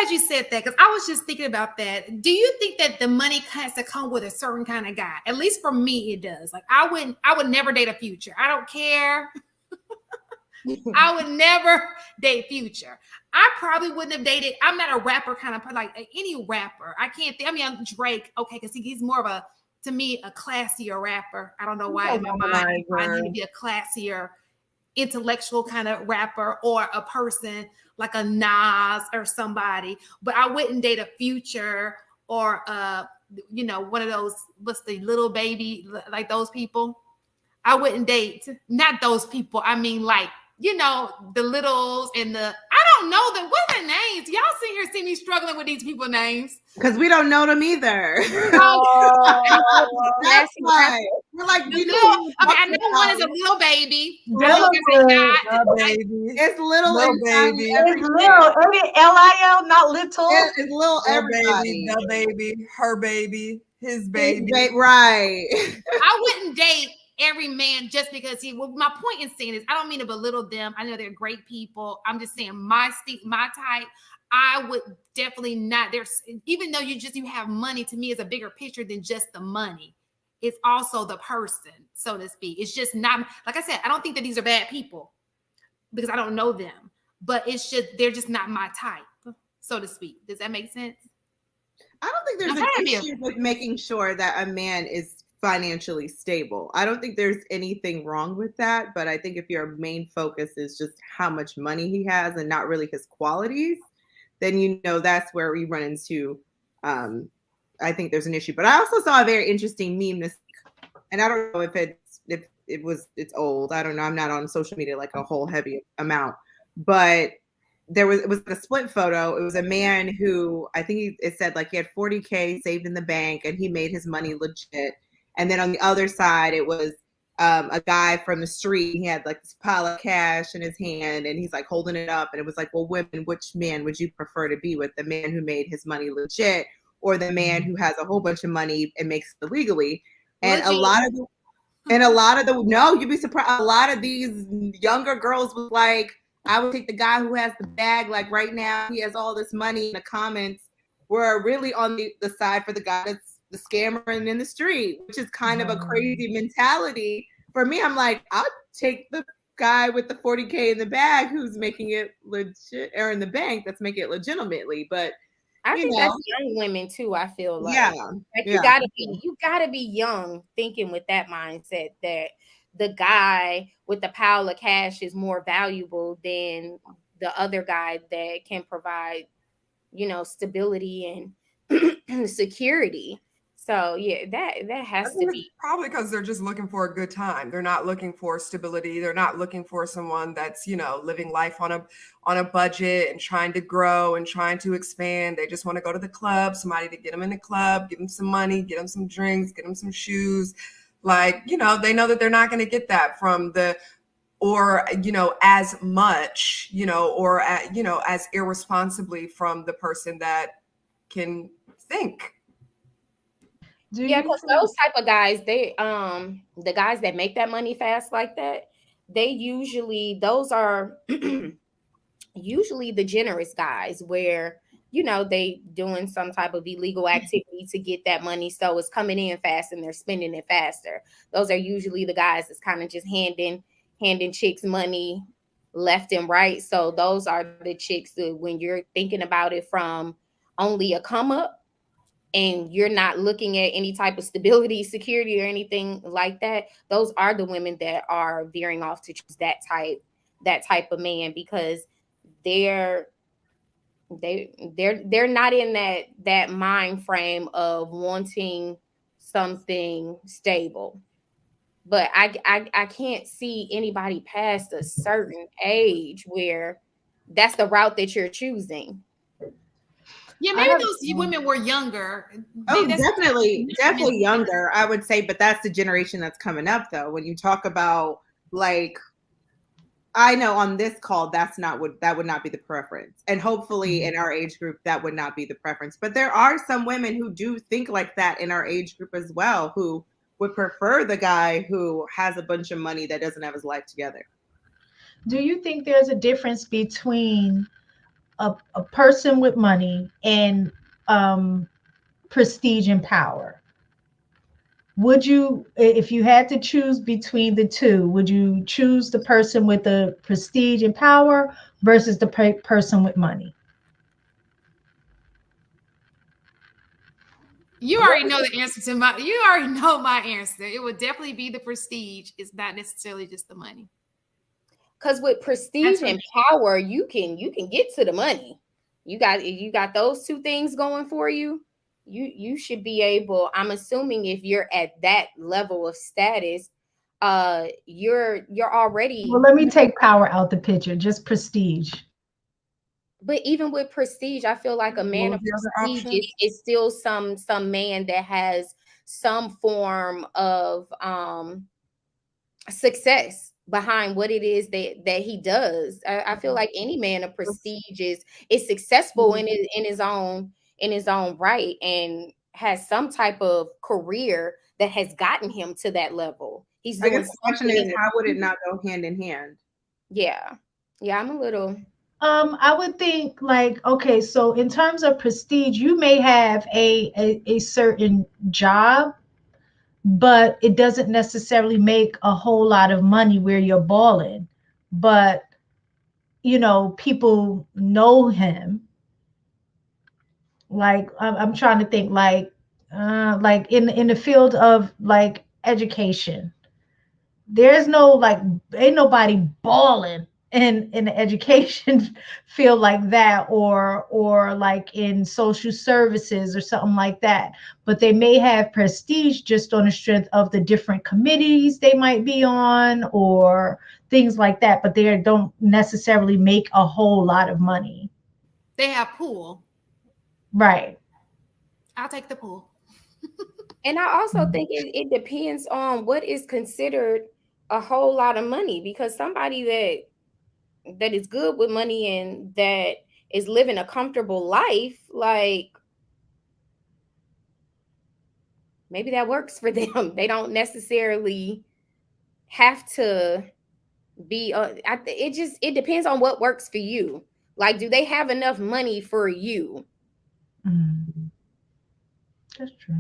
glad you said that because I was just thinking about that. Do you think that the money has to come with a certain kind of guy? At least for me, it does. Like I would never date a Future. I don't care. I would never date Future. I probably wouldn't have dated. I'm not a rapper kind of like any rapper. I can't think. I mean, I'm Drake. Okay, because he's more of a, to me, a classier rapper. I don't know why in my mind I need to be a classier, intellectual kind of rapper or a person like a Nas or somebody. But I wouldn't date a Future or one of those, what's the Little Baby, like those people. I wouldn't date, not those people. I mean, like, the Littles and I don't know them. What are their names? Y'all sit here see me struggling with these people's names. Because we don't know them either. Oh, that's why. We're like, I know one is a Little Baby. It's Little Baby. It's Little, L-I-L, not Little. It's Little everybody. The baby, her baby, his baby. Right. I wouldn't date every man just because my point in saying is I don't mean to belittle them. I know they're great people. I'm just saying my type, I would definitely not. There's, even though you have money, to me is a bigger picture than just the money. It's also the person, so to speak. It's just not, like I said, I don't think that these are bad people because I don't know them, but they're just not my type, so to speak. Does that make sense? I don't think there's an issue with making sure that a man is financially stable. I don't think there's anything wrong with that, but I think if your main focus is just how much money he has and not really his qualities, then that's where we run into I think there's an issue. But I also saw a very interesting meme this week, and I don't know if it's old. I don't know. I'm not on social media like a whole heavy amount, but it was a split photo. It was a man who I think it said like he had 40K saved in the bank and he made his money legit. And then on the other side, it was a guy from the street. He had like this pile of cash in his hand and he's like holding it up. And it was like, well, women, which man would you prefer to be with? The man who made his money legit or the man who has a whole bunch of money and makes it illegally? And a lot of you'd be surprised. A lot of these younger girls was like, I would take the guy who has the bag. Like right now, he has all this money. In the comments were really on the side for the guy that's the scammer and in the street, which is kind of a crazy mentality. For me, I'm like, I'll take the guy with the 40K in the bag who's making it legit, or in the bank that's making it legitimately. But I think that's young women too. I feel like, you gotta be young, thinking with that mindset that the guy with the pile of cash is more valuable than the other guy that can provide, stability and security. So yeah, that has to be probably because they're just looking for a good time. They're not looking for stability. They're not looking for someone that's, living life on a budget and trying to grow and trying to expand. They just want to go to the club, somebody to get them in the club, give them some money, get them some drinks, get them some shoes. Like, they know that they're not going to get that from as much, or as irresponsibly from the person that can think. Because those type of guys, they the guys that make that money fast like that, those are usually the generous guys where they doing some type of illegal activity to get that money, so it's coming in fast and they're spending it faster. Those are usually the guys that's kind of just handing chicks money left and right. So those are the chicks that when you're thinking about it from only a come up, and you're not looking at any type of stability, security, or anything like that, those are the women that are veering off to choose that type of man, because they're not in that mind frame of wanting something stable. But I can't see anybody past a certain age where that's the route that you're choosing. Yeah, maybe those women were younger. Oh, definitely younger, I would say. But that's the generation that's coming up, though. When you talk about, like, I know on this call, that would not be the preference. And hopefully in our age group, that would not be the preference. But there are some women who do think like that in our age group as well, who would prefer the guy who has a bunch of money that doesn't have his life together. Do you think there's a difference between a person with money and prestige and power, would you, if you had to choose between the two, would you choose the person with the prestige and power versus the person with money? You already know the answer to my. You already know my answer. It would definitely be the prestige. It's not necessarily just the money. Because with prestige and power, you can get to the money. You got those two things going for you. You should be able. I'm assuming if you're at that level of status, you're already. Well, let me take power out the picture. Just prestige. But even with prestige, I feel like a man of prestige is still some man that has some form of success behind what it is that he does. I feel like any man of prestige is successful in his own right, and has some type of career that has gotten him to that level. He's doing. I guess the question is, how would it not go hand in hand? Yeah, I'm a little. I would think like, okay, so in terms of prestige, you may have a certain job, but it doesn't necessarily make a whole lot of money where you're balling. But you know, people know him. Like I'm trying to think like in the field of like education, there's no like, ain't nobody balling in the education field like that, or like in social services or something like that, but they may have prestige just on the strength of the different committees they might be on or things like that, but they don't necessarily make a whole lot of money. They have pool. Right. I'll take the pool. And I also think it depends on what is considered a whole lot of money, because somebody that is good with money and that is living a comfortable life, like maybe that works for them. They don't necessarily have to be it depends on what works for you. Like, do they have enough money for you? Mm. That's true.